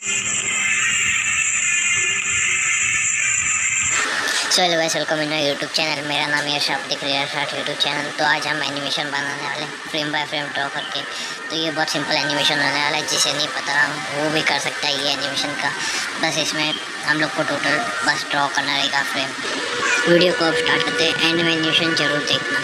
So hello guys, welcome in YouTube channel. मेरा नाम यश, आप देख रहे हैं यश यूट्यूब चैनल। तो आज हम एनिमेशन बनाने वाले फ्रेम बाय फ्रेम ड्रॉ करके। तो ये बहुत सिंपल एनिमेशन होने वाला है, जिसे नहीं पता वो भी कर सकता है ये एनिमेशन का। बस इसमें हम लोग को टोटल बस ड्रॉ करना रहेगा फ्रेम। वीडियो को अब स्टार्ट करते हैं, एंड में एनिमेशन जरूर देखना।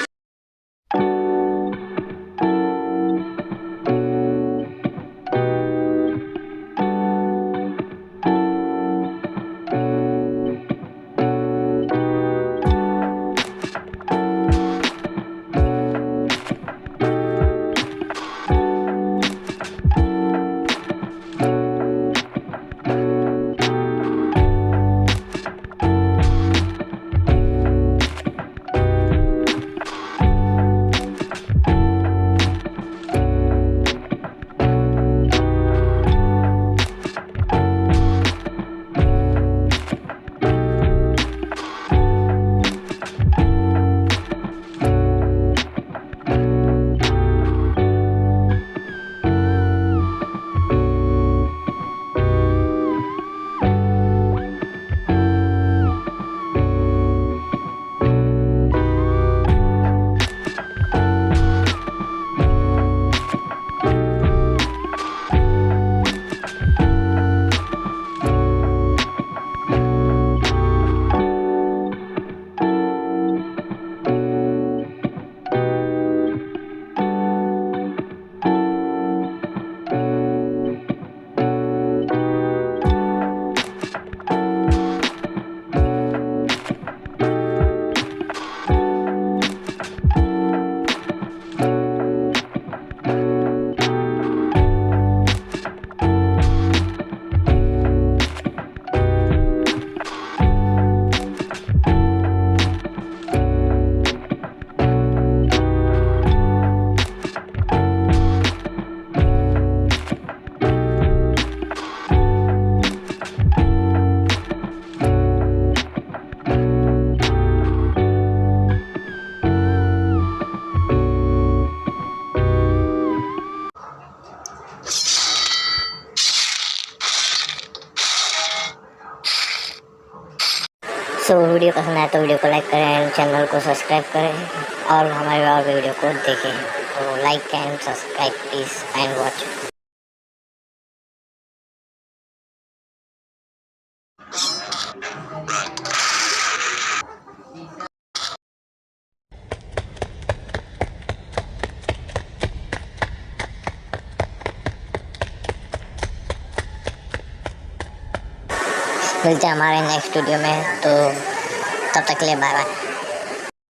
सो वीडियो पसंद आए तो वीडियो को लाइक करें, चैनल को सब्सक्राइब करें और हमारे और भी वीडियो को देखें। तो like and subscribe please and watch. मिलते हैं हमारे नेक्स्ट वीडियो में, तो तब तक के लिए बाय बाय।